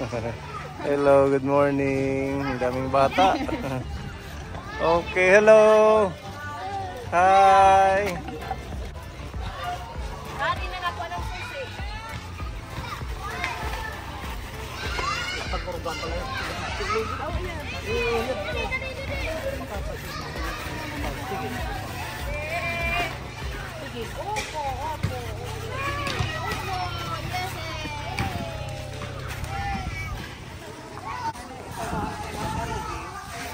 Hello, good morning. Ang daming bata. Okay, hello. Hi. Hari na ako ng susi. Pagkurban pala yun. Sige. Opo.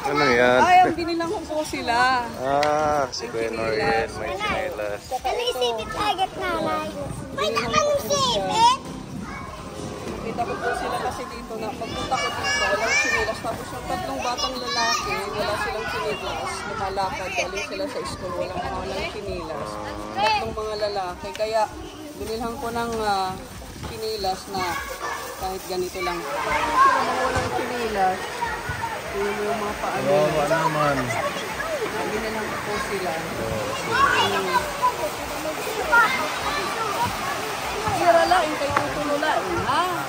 Ano yan? Ay, ang binilang ko po sila. Si Kuya Noriel, may chinelas. Naisipit agad na lang. May nakalusipit? Kita ko po sila kasi dito na pagpunta ko dito, walang sinilas. Tapos yung tatlong batang lalaki, wala silang sinilas. Lumalakad, galing sila sa school, walang sinilas. Tatlong mga lalaki. Kaya binilhan ko ng sinilas na kahit ganito lang. Sila mga walang sinilas. Yung mga paano. Ano naman? Binilhan ko po sila. Sira lang, kay tutululain, ha?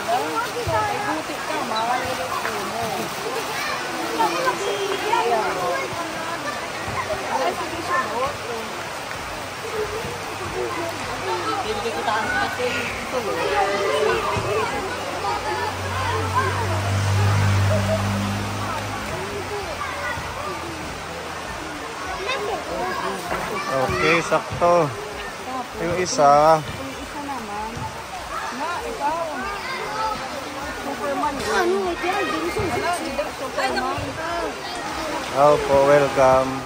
Ay, butik ka, makalilit ko mo. Ay, sige siya, hindi kita ang kasi tuloy. Okay, sakto. Yung isa. Naman, na, ikaw, Superman. Ano, ito ay dinsun. Wala, hindi Superman. Opo, welcome.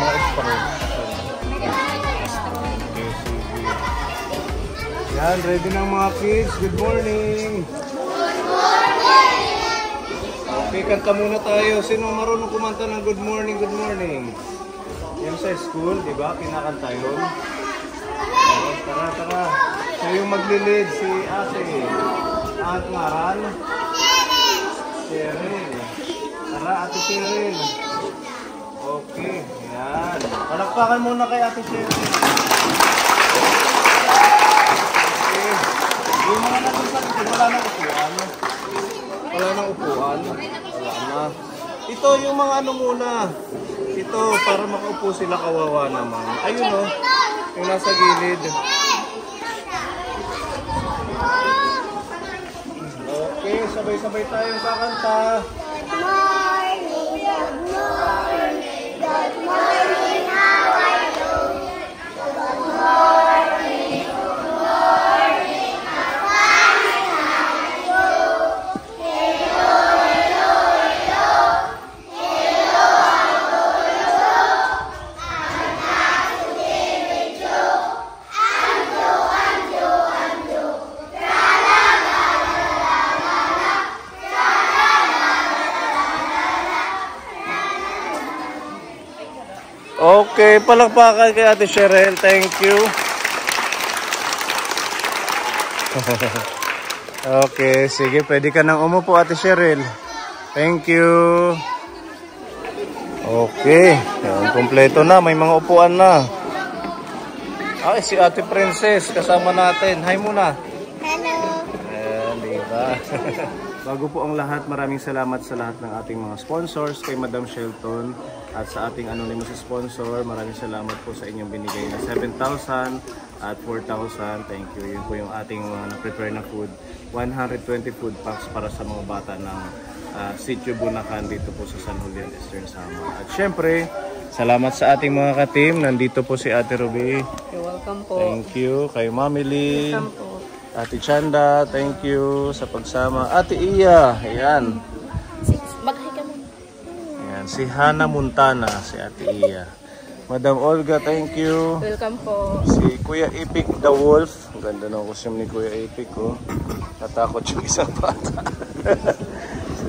Mga extra. Yan, ready na mga kids. Good morning. Good morning. Okay, kanta muna tayo. Sino marunong kumanta ng good morning, good morning? Yan sa school, di ba? Kinakanta yun. Tara. Siya yung maglilid, si Ate. Aunt Ngaran. Cheryl. Tara, Ate Cheryl. Okay, yan. Palakpakan muna kay Ate Cheryl. Okay. Yung mga natin sa likod, wala nang upuan. Wala nang upuan. Wala na. Ito yung mga ano muna. Ito, para makaupo sila, kawawa naman. Ayun o, yung nasa gilid. Okay, sabay-sabay tayong kakanta. Good morning, good morning, good morning, how are you? Good morning, good morning, how are you? Hello, hello, hello, hello, hello, anak today with you, Anjo, Anjo, Anjo, Okay, palakpakan kay Ate Cheryl. Thank you. Okay, sige. Pwede ka nang umupo, Ate Cheryl. Thank you. Okay. Yan, kompleto na. May mga upuan na. Ay, si Ate Princess. Kasama natin. Hi muna. Hello. Ayan, diba? Bago po ang lahat, maraming salamat sa lahat ng ating mga sponsors, kay Madam Shelton at sa ating anonymous sponsor. Maraming salamat po sa inyong binigay na 7,000 at 4,000. Thank you. Yun po yung ating na-prepare na food. 120 food packs para sa mga bata ng Sitio Bunakan dito po sa San Julian, Eastern Samar. At syempre, salamat sa ating mga ka-team. Nandito po si Ate Ruby. You're welcome po. Thank you. Kay Mami Lee. Welcome po. Ate Chanda, thank you sa pagsama. Ate Iya, ayan. Maghay ka mo. Ayan. Ayan, si Hannah Montana, si Ate Iya. Madam Olga, thank you. Welcome po. Si Kuya Ipik the Wolf. Ang ganda ng costume ni Kuya Ipik, oh. Natakot yung isang bata.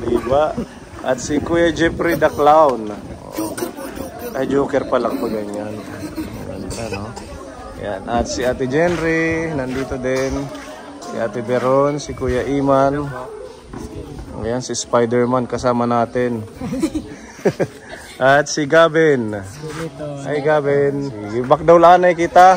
Diba? At si Kuya Jeffrey the Clown. Oh. Ay, Joker pa lang po ganyan. Ganda, no? Yan. At si Ate Jenry, nandito din. Si Ate Beron, si Kuya Iman. Ayan, si Spider-Man kasama natin. At si Gavin. Ay, Gavin. Sige, back daw lanay kita.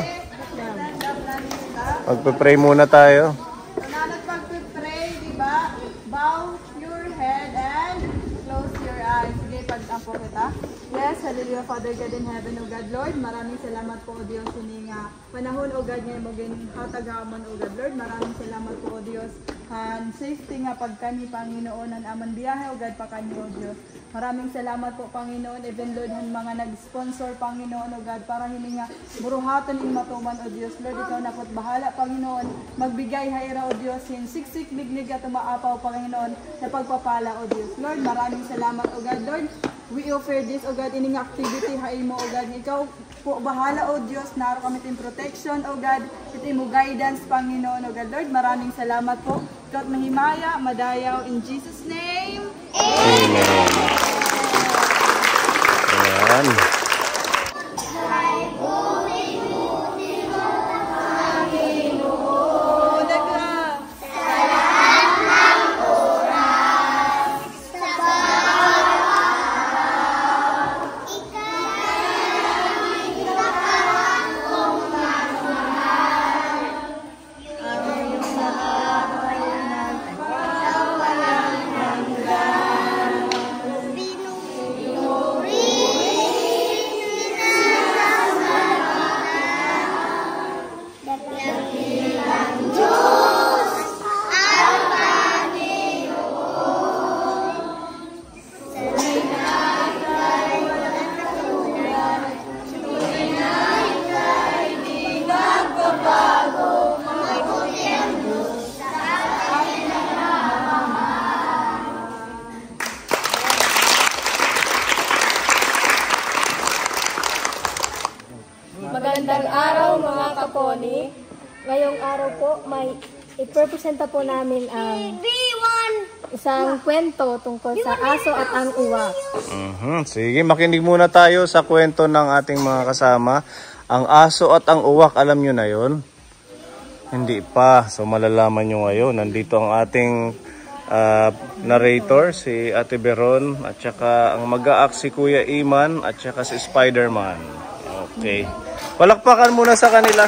Magpe-pray muna tayo. Unang pag-pray, di ba? Bow your head and close your eyes. Sige, pag-ampo kita. Yes, hallelujah, Father God in heaven, O God, Lord. Maraming salamat po, O Diyos, ini nga panahon, O God, ngayon mo hatagaman, O God, Lord. Maraming salamat po, O Diyos. And safety nga pagkani, Panginoon, ang aman biyahe, O God, pakani, O Diyos. Maraming salamat po, Panginoon, even Lord, ang mga nag-sponsor, Panginoon, O God, para hindi nga buruhatan in matuman, O Diyos. Lord, ikaw na po't bahala, Panginoon. Magbigay haira, O Diyos, sin siksik, bignig at umaapaw, Panginoon, sa pagpapala, O Diyos. Lord, maraming salamat, O God, Lord. We offer this, O God, ining activity, hain mo, O God. Ikaw po, bahala, O Diyos, naro kami tin protection, O God. Ito mo guidance, Panginoon, O God. Lord, maraming salamat po. Ikaw at mahimaya, madayaw, in Jesus' name. Amen. Ayan. Magandang araw mga kaponi. Ngayong araw po may iprepresenta po namin ang isang kwento tungkol sa aso at ang uwak. Sige, makinig muna tayo sa kwento ng ating mga kasama. Ang aso at ang uwak, alam nyo na yon? Hindi pa. So malalaman nyo ngayon. Nandito ang ating narrator, si Ate Beron, at saka ang mag-aak si Kuya Iman, at saka si Spider-Man. Okay. Palakpakan muna sa kanila.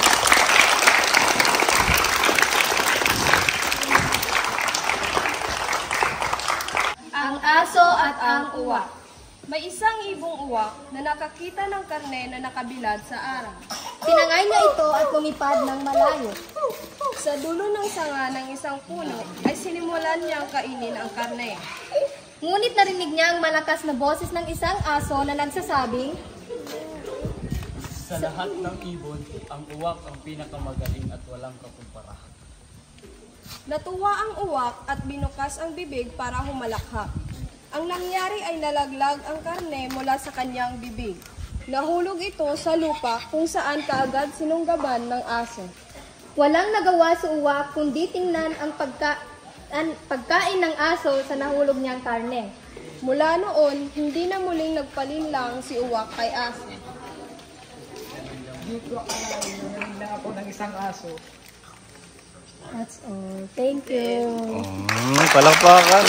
Ang aso at ang uwak. May isang ibong uwak na nakakita ng karne na nakabilad sa araw. Tinangay niya ito at lumipad ng malayo. Sa dulo ng sanga ng isang puno ay sinimulan niyang kainin ang karne. Ngunit narinig niya ang malakas na boses ng isang aso na nagsasabing, Sa lahat ng ibon, ang uwak ang pinakamagaling at walang kakumpara. Natuwa ang uwak at binukas ang bibig para humalakha. Ang nangyari ay nalaglag ang karne mula sa kanyang bibig. Nahulog ito sa lupa kung saan kaagad sinunggaban ng aso. walang nagawa sa uwak kundi tingnan ang pagkain ng aso sa nahulog niyang karne. Mula noon, hindi na muling nagpalinlang si uwak kay aso. Narinig ako ng isang aso. That's all. Thank you. Palakpakan.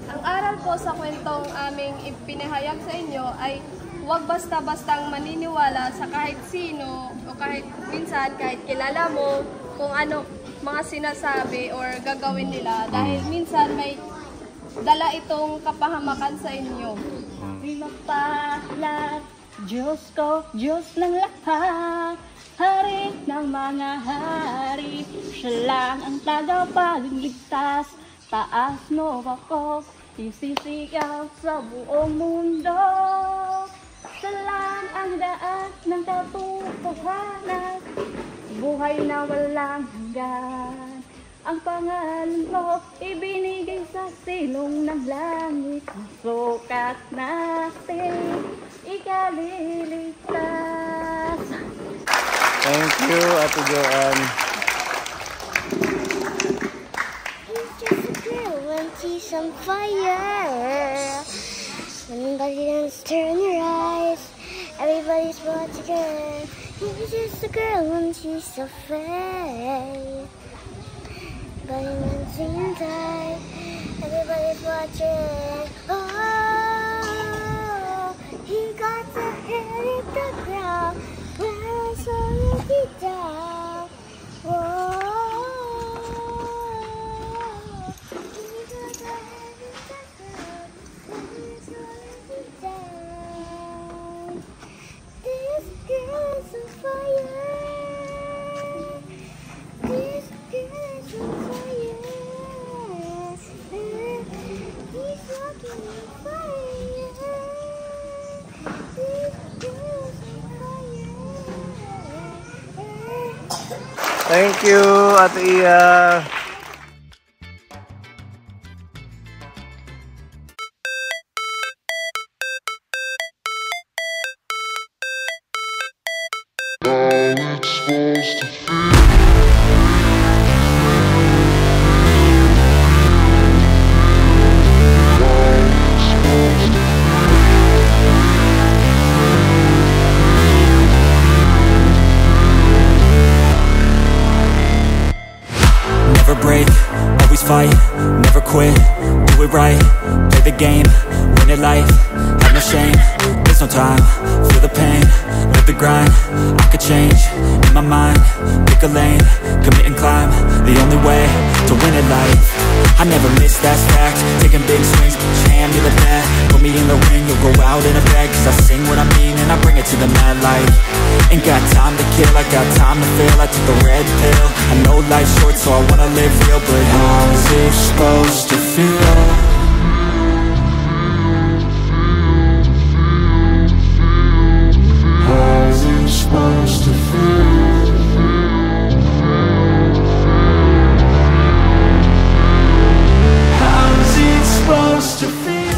Ang aral po sa kwentong aming ipinahayag sa inyo ay huwag basta-bastang maniniwala sa kahit sino o kahit minsan kahit kilala mo kung ano mga sinasabi or gagawin nila dahil minsan may dala itong kapahamakan sa inyo. Magpalad, Diyos ko, Diyos ng lahat, Hari ng mga hari, Siya lang ang tagapagligtas, taas mo ako, isisigaw sa buong mundo. Siya lang ang daan ng katotohanan, buhay na walang hanggan. ang pangalan mo ibinigay sa silong ng langit. Sukat natin ikaliligtas. Thank you, Ate Joanne. Just a girl when she's on fire. When nobody else turn your eyes, everybody's watching her. You're just a girl when she's afraid. But in the same time, everybody's watching. Oh, he got the head in the ground. Where I saw you deep down. Whoa, he got the head in the ground. Where I saw you deep down. This girl is on fire. This girl is on fire. He's walking on fire. This girl is on fire. Thank you, Ate Iya. Never break, always fight, never quit, do it right, play the game, win it life, have no shame, there's no time, feel the pain, live the grind, I could change, in my mind, pick a lane, commit and climb, the only way to win it life, I never miss, that's fact, taking big swings, put your hand to the bat, put me in the ring, you'll go out in a bag, cause I sing what I mean and I bring it to the mad light, ain't got time to kill, I got time to feel, I took the red pill, I know life's short so I wanna live real, but how's it supposed to feel? How's it supposed to feel? How's it supposed to feel?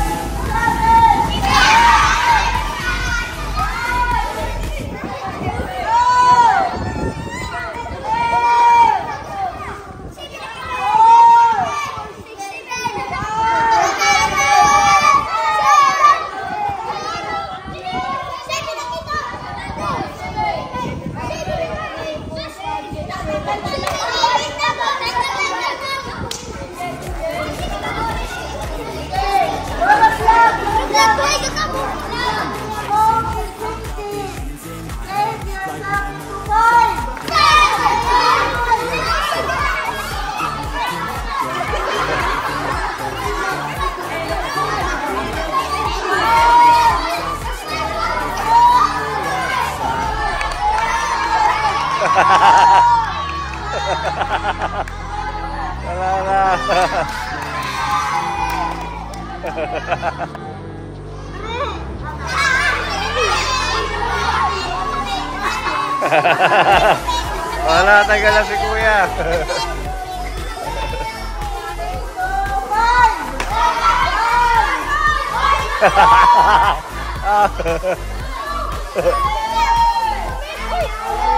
Wala, tagal na si Kuya.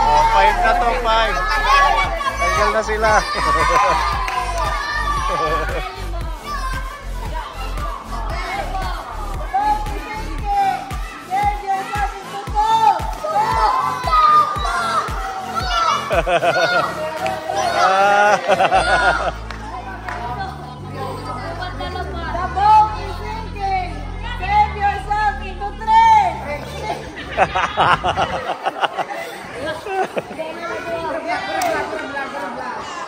Oh, 5 na to, 5. Tagal na sila. The boat is sinking. Save yourself into 3.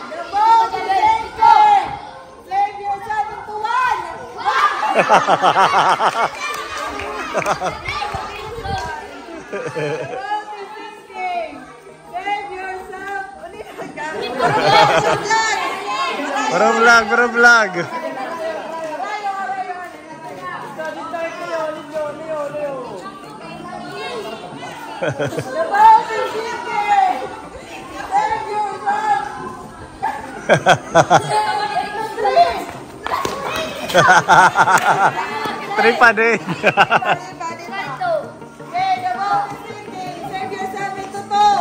The boat is sinking. Save yourself into 1. Bro vlog. Three pa din. Okay, the ball is sinking. Save yourself into two.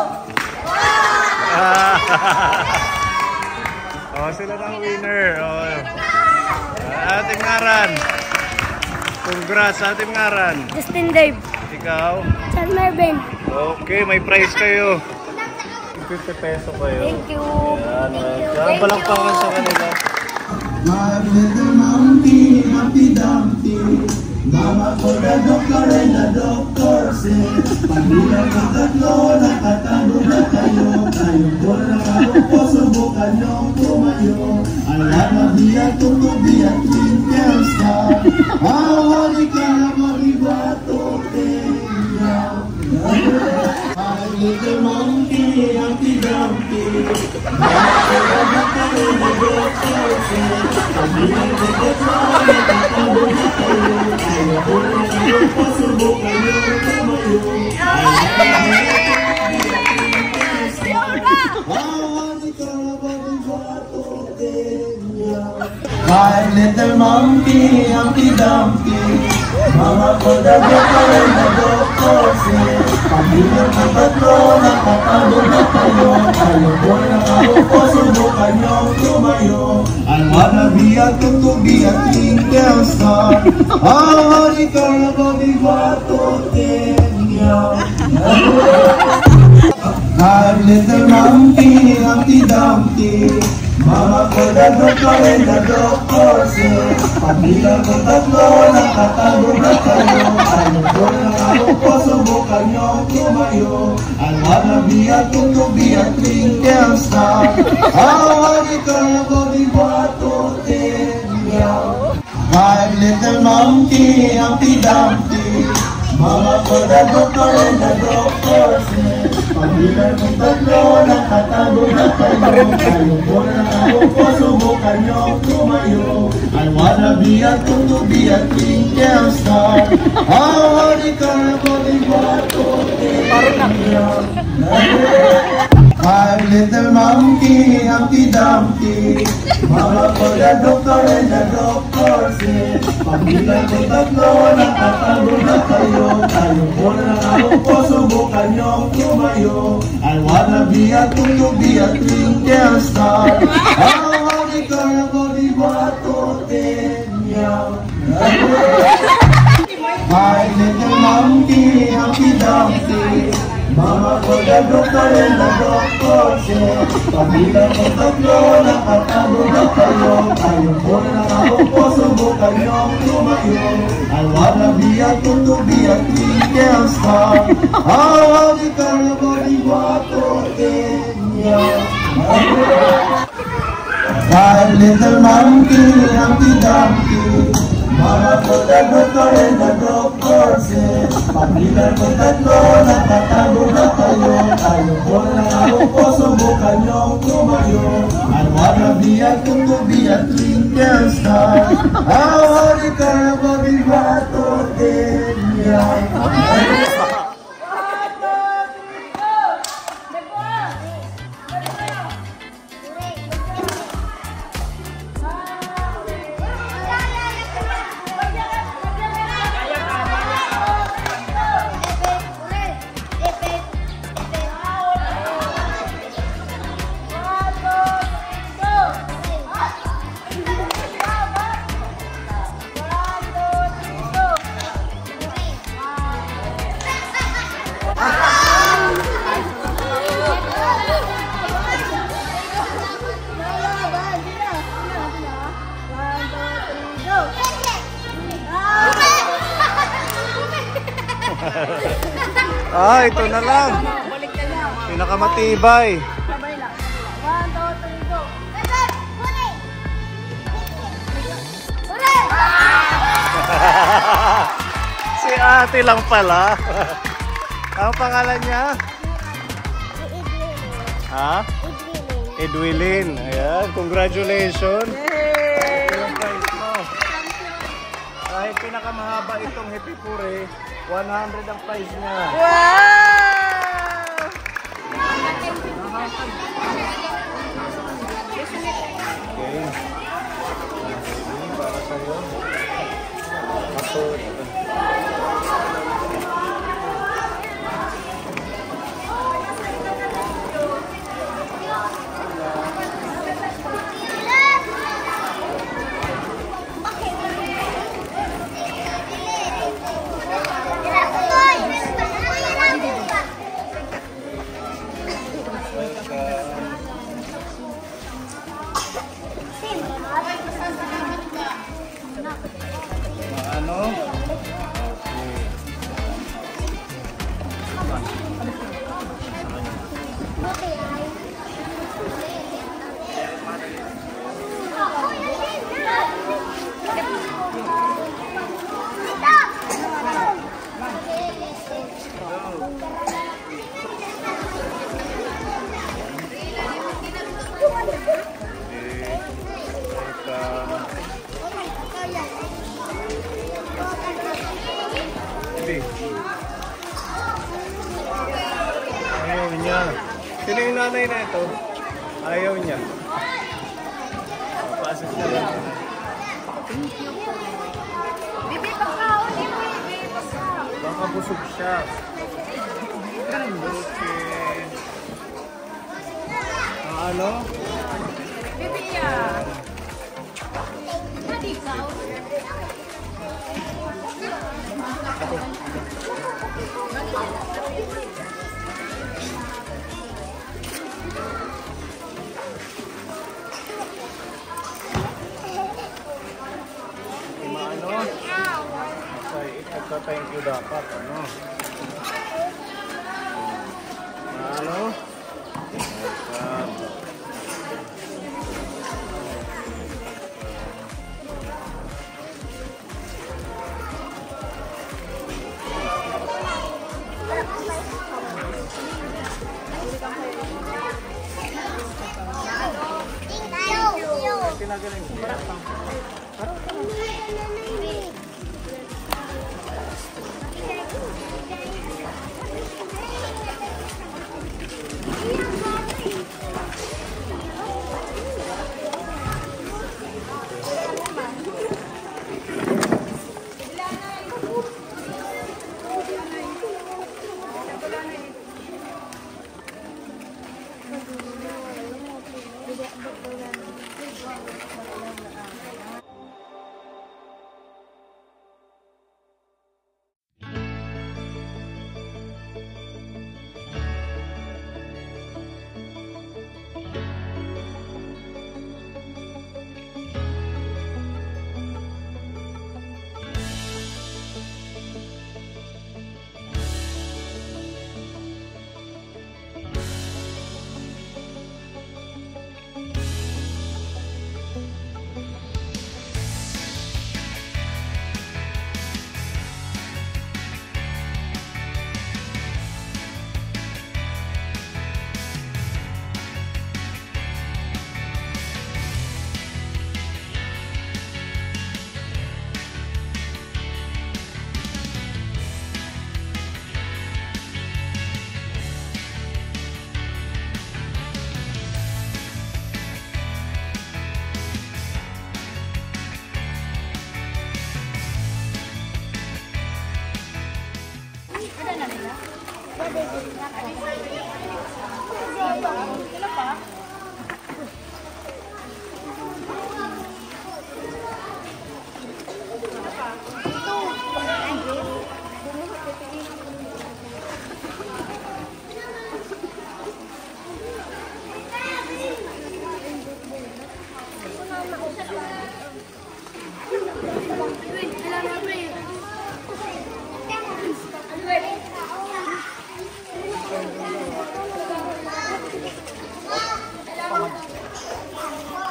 Oh, sila ng winner. Oh. Ating ngaran. Congrats sa ating ngaran. Justin Dave. Ikaw? Chan Mervin. Okay, may prize kayo. 50 peso kayo. Thank you. Yan, palakpakan sa kanila. My little monkey, Humpty Dumpty, Mama ko na doktor ay na doktor said, pag-ilang ng tatlo, nakatago na kayo, kayong ko na kaupo, subukan niyong tumayo. I wanna be a tuto, be a twinkle star. Awali ka na mag-ibato, tingnan. My little monkey, Humpty Dumpty, Mama ko na doktor ay na doktor said, pag-ilang ng tatlo, nakatago na kayo, kayong ko na kaupo, subukan niyong tumayo. My little monkey, Humpty Dumpty, Mama ko na doktor ay na doktor said, pag-ilang ng tatlo, nakatago na kayo, kayong ko na kaupo, subukan niyong tumayo. I wanna be a tutu, be a twinkle star. Awali ka na mag-ibato, tingnan. My little monkey, Humpty Dumpty, Mama ko na doktor ay na doktor said, pag-ilang ng tatlo, nakatago na kayo, kayong ko na kaupo, subukan niyong tumayo. I wanna be a tutu, be a twinkle star. Awali ka na mag-ibato, tingnan. My little monkey, Humpty Dumpty, Mama ko na doktor ay na doktor said, pag-ilang ng tatlo, nakatago na kayo, kayong ko na kaupo, subukan niyong tumayo. I wanna be a tutu, be a twinkle star. Awali ka na mag-ibato, tingnan. My little monkey, Humpty Dumpty, Mama ko na doktor ay na doktor said, pag-ilang ng tatlo, nakatago na kayo, kayong ko na kaupo, subukan niyong tumayo. I wanna be a tutu, be a twinkle star. Awali ka na mag-ibato, tingnan. My little monkey, Humpty Dumpty, Mama ko na doktor ay na doktor said, pag-ilang ng tatlo, nakatago na kayo, kayong ko na kaupo, subukan niyong tumayo. I wanna be a tutu, be a twinkle star. Awali ka na mag-ibato, tingnan. My little monkey, Humpty Dumpty, Mama ko na doktor ay na doktor said, pag-ilang ng tatlo, nakatago na kayo, kayong ko na kaupo, subukan niyong tumayo. I wanna be a tutu, be a twinkle star. Awali ka na mag-ibato, tingnan. Ah, ito na lang. Pinakamatibay. Sabay lang. 1, 2, 3, go. Si ate lang pala. Ang pangalan niya? Ha? Edwilin. Ayan, congratulations. Ito yung prize mo. Kahit pinakamahaba itong Happy Pure, 100 ang price niya. Wow! Okay. Para sa'yo. Ako. Ayaw niya. Sino yung nanay na ito? Ayaw niya. Pasok na lang. Bibi, pagkaon eh, Bibi, pagkaon. Baka busog siya. Okay. Ano? Bibi, ya. Hadi ka. Thank you dapat, ano? Ano? Pinagaling mo.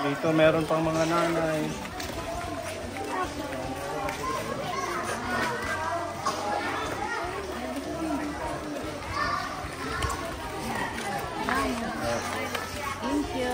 Dito meron pang mga nanay. Thank you.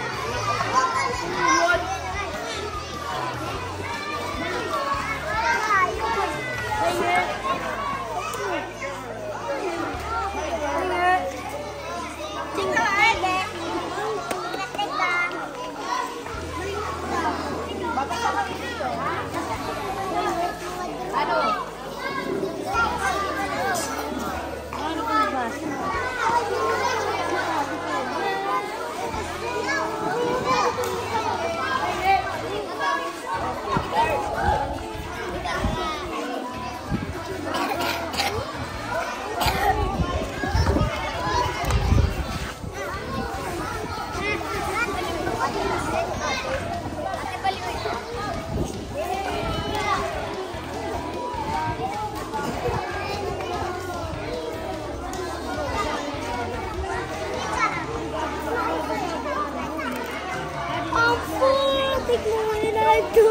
Take mo muna na ito.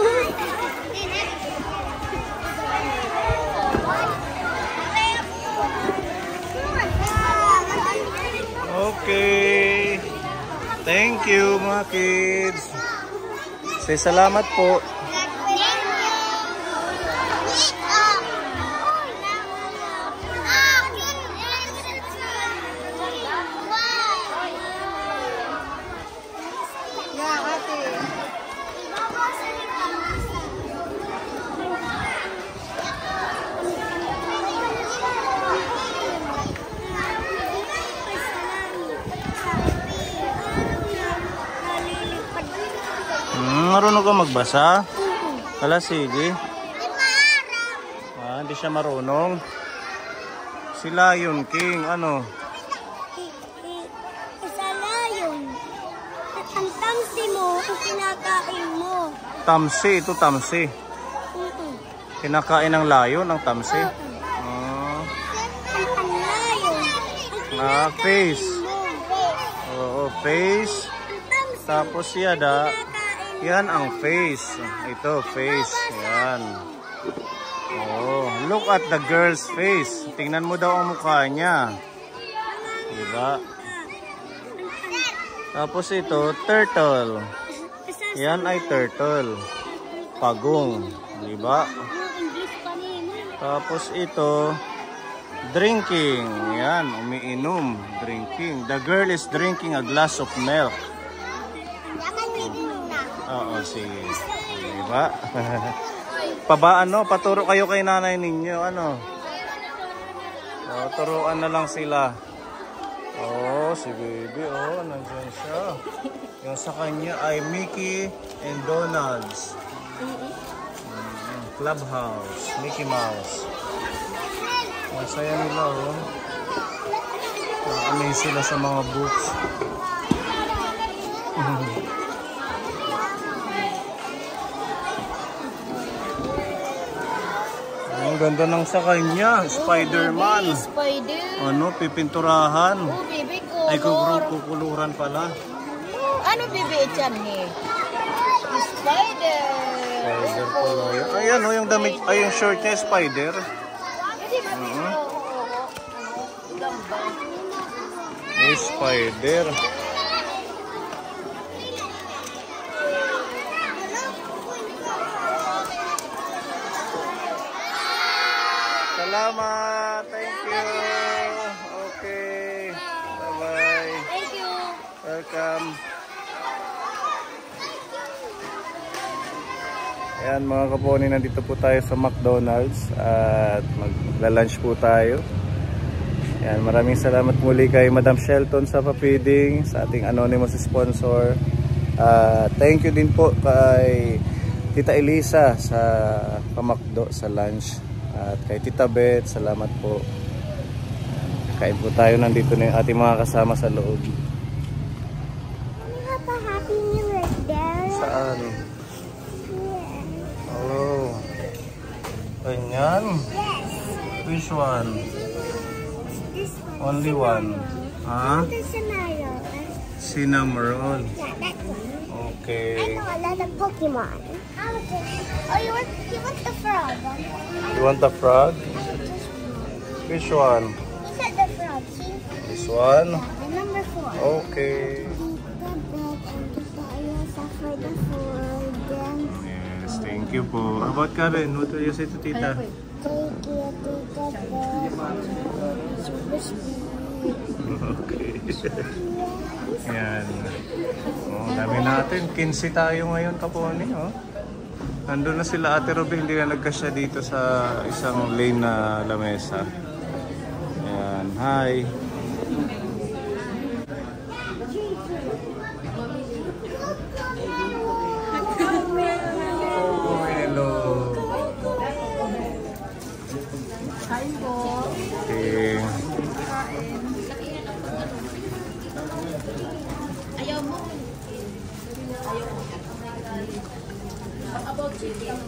Okay. Thank you mga kids. Say salamat po. Marunong ka magbasa? Wala, sige. Hindi siya marunong. Si Lion King, ano? Isa lion. Ang tamsi mo, ang kinakain mo. Tamsi, ito tamsi. Kinakain ng lion, ang tamsi. Ang lion. Face. Oo, face. Tapos yada. Yan ang face. Ito, face. Yan. Oh, look at the girl's face. Tingnan mo daw ang mukha niya. Diba? Tapos ito, turtle. Yan ay turtle. Pagong. Diba? Tapos ito, drinking. Yan, umiinom. Drinking. The girl is drinking a glass of milk. Oo, sige. Diba? Paturo kayo kay nanay ninyo, ano? Turuan na lang sila. Oh, si baby, oh, nandiyan siya. Yung sa kanya ay Mickey and Donald's. Clubhouse, Mickey Mouse. Masaya nila, oh. Na-amaze sila sa mga books. Ang ganda ng sa kanya, Spider-Man. Spider. Ano, pipinturahan. Oh, baby, color. Ay, kukuluran pala. Ano, baby, dyan eh? Spider. Spider pala. Ayan, oh, yung damit, ay, yung short niya, Spider. Spider. Salamat. Thank you. Okay. Bye-bye. Thank you. Welcome. Ayan mga kaponi, nandito po tayo sa McDonald's at magla-lunch po tayo. Ayan, maraming salamat muli kay Madam Shelton sa papiding, sa ating anonymous sponsor. Thank you din po kay Tita Elisa sa pamakdo sa lunch. At kay Tita Beth, salamat po. Kain po tayo, nandito na yung ating mga kasama sa loob. Have a happy new year there. Saan? Oh. Ganyan? Yes. Which one? This one. Only one. Ha? The scenario. Cinnamon. Yeah, that one. Okay. I know a lot of Pokemon. Oh, you want the frog? You want the frog? Which one? You said the frog, see? This one? Yeah, the number 4. Okay. Tita Beth and Tita Elsa for the food. Yes, thank you po. How about Karen? What will you say to Tita? Thank you, Tita Beth. Okay. Yan. Oh, dami natin. 15 tayo ngayon, kaponi. Oh. Nandun na sila Ate Ruby, hindi na nagkasya dito sa isang lane na lamesa. Ayan, hi. Oh, hello. Hi po. Okay. Ayaw mo. About chicken.